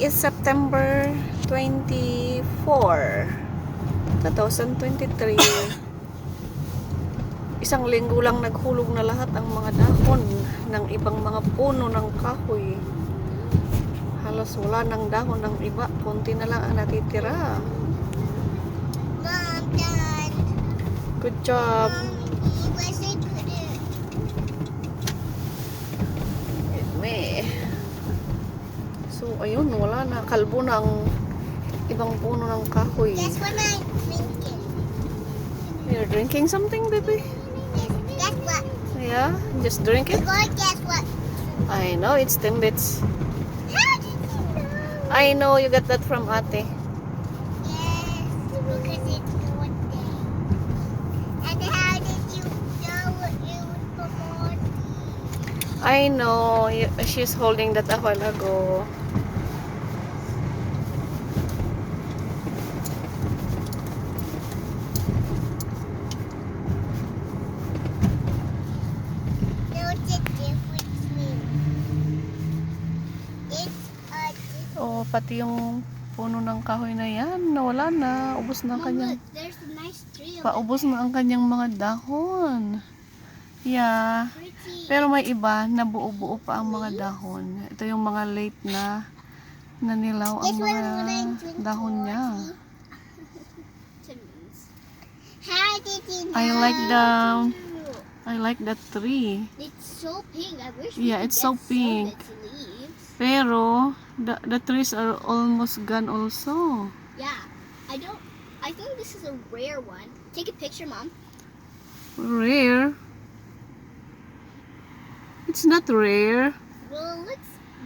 Today is September 24, 2023. Isang linggo lang naghulog na lahat ang mga dahon ng ibang mga puno ng kahoy. Halos wala ng dahon ng iba. Kunti na lang ang natitira. Mom, Dad. Good job. Where's I put it? Me. So, ayun, wala na. Kalbo na ang ibang puno ng kahoy. Guess what I'm drinking? You're drinking something, baby? Guess what? Yeah? Just drink it? God, guess what? I know, it's Timbits. How did you know? I know, you got that from ate. Yes, because it's one day. And how did you know it was from Auntie? I know, she's holding that a while ago. There's a difference name. It's a difference. Oh, pati yung puno ng kahoy na yan, nawala na. Ubos na ang kanyang, There's a nice tree paubos na ang kanyang mga dahon. Yeah. Pretty. Pero may iba na buo-buo pa ang mga dahon. Ito yung mga late na nanilaw ang Guess what mga I'm drinking, dahon niya. Auntie? How did you know? I like that tree. It's so pink. I wish Yeah, we could it's get so some of pink. its leaves. Pero the trees are almost gone also. Yeah, I think this is a rare one. Take a picture, Mom. Rare. It's not rare. Well,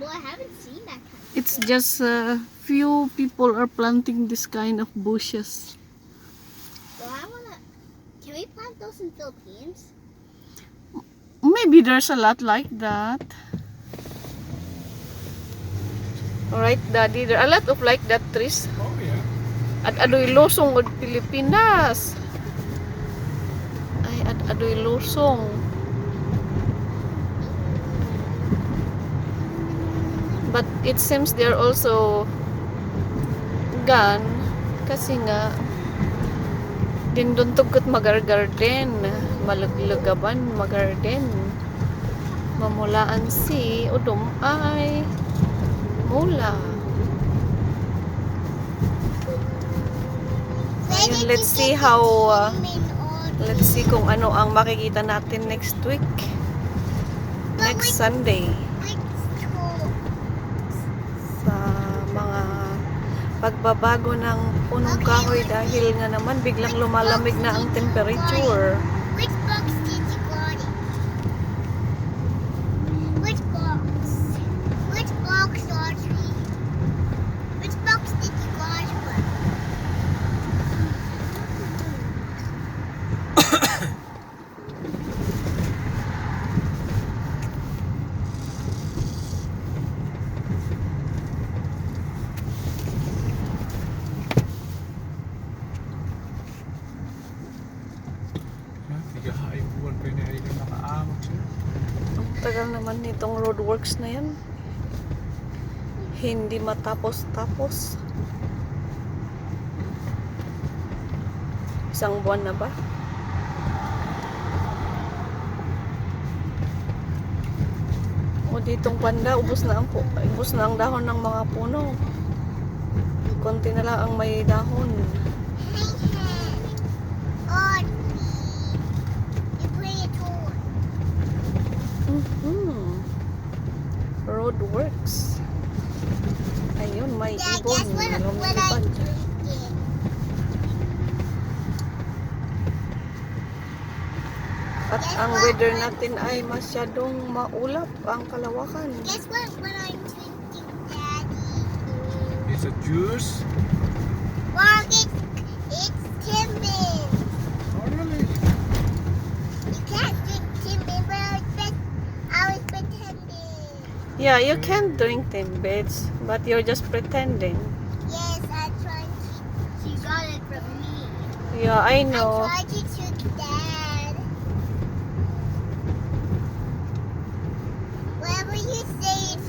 I haven't seen that kind of It's thing. just few people are planting this kind of bushes. Well, can we plant those in Philippines? Maybe there's a lot like that. Alright, Daddy. There are a lot of like that trees. Oh, yeah. At adoy losong od Pilipinas. Ay, at adoy losong. But it seems they're also gone kasi nga dindun tugot magargarden, maluglugaban magarden. Mamulaan si udom ay mula. Ayun, let's see how let's see kung ano ang makikita natin next week. Next Sunday. Sa mga pagbabago ng punong kahoy dahil nga naman biglang lumalamig na ang temperature. Which box did you got it? Which box? Which box, Audrey? Which box did you got it from? Tiga hari buwan pa yun ay nakaamok siya. Ang tagal naman nitong roadworks na yan. Hindi matapos-tapos. Isang buwan na ba? O ditong panda, ubos na ang dahon ng mga puno. Konti na lang ang may dahon. Audrey, you play a toy. Roadworks. Ayun, may Dad, ibon. guess what I'm Lumilipad. drinking? At ang weather natin ay masyadong maulap ang kalawakan. Guess what I'm drinking, Daddy? It's a juice. Mom, it's Timbin. Oh, really? You can't drink Timbin, but I was pretending. Yeah, you can drink Timbits, but you're just pretending. Yes, I tried to. She got it from me. Yeah, I I know. tried to trick Dad. Whatever you say, it's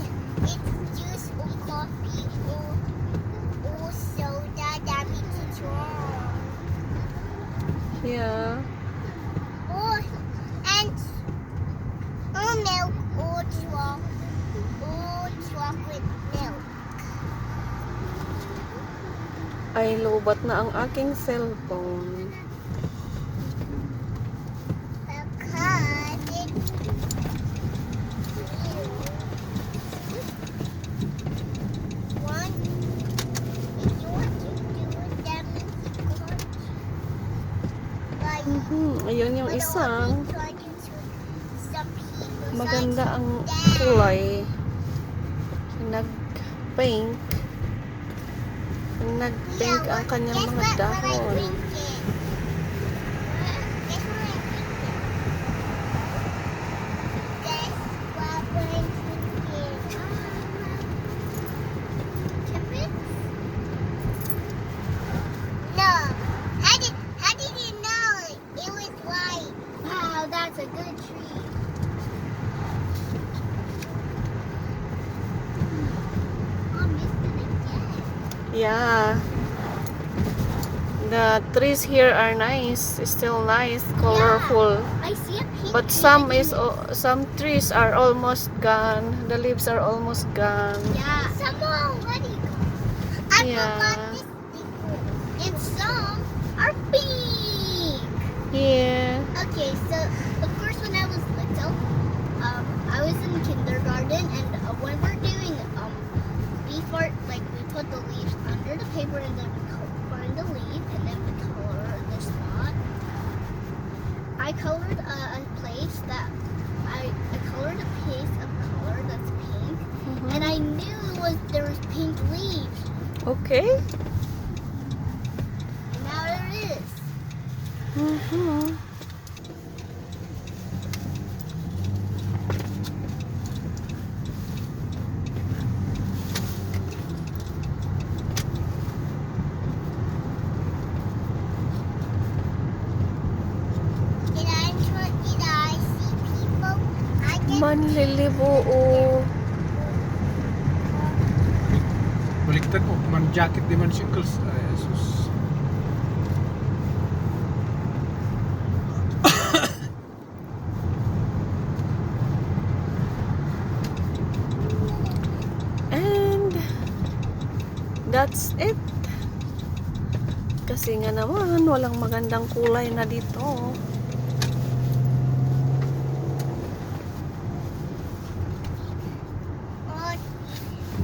juice or coffee or Ay, lobat na ang aking cellphone. Because it's one. If you want to do it, that means you got like. Ayun yung But isang some people maganda like ang that. kulay. Nag-pink. Nag-pink ang kanyang Guess mga what when I dahon. drink it? Guess when I drink it? Guess what when I drink it? Temperance? No. How did you know it was white? Wow, that's a good tree. I missed it again. Yeah. The trees here are nice. Still nice, colorful. I see a pink But tree. some trees are almost gone. The leaves are almost gone. Yeah. Some are already gone. I Yeah. forgot this before. And some are pink. Yeah. Okay, so of course when I was little, I was in kindergarten, and when we're doing before, like we put the leaves under the paper, and then we find the leaf, and then we color the spot. I colored a place that I colored a piece of color that's pink, and I knew there was pink leaves, Okay. and now there is. Mhm. Did I see people? I get Manlilibuo. Baliktad mo, man jacket di man singles. Ay, Jesus. And that's it. Kasi nga naman, walang magandang kulay na dito.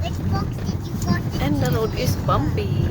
Which books did you got? And the road is bumpy.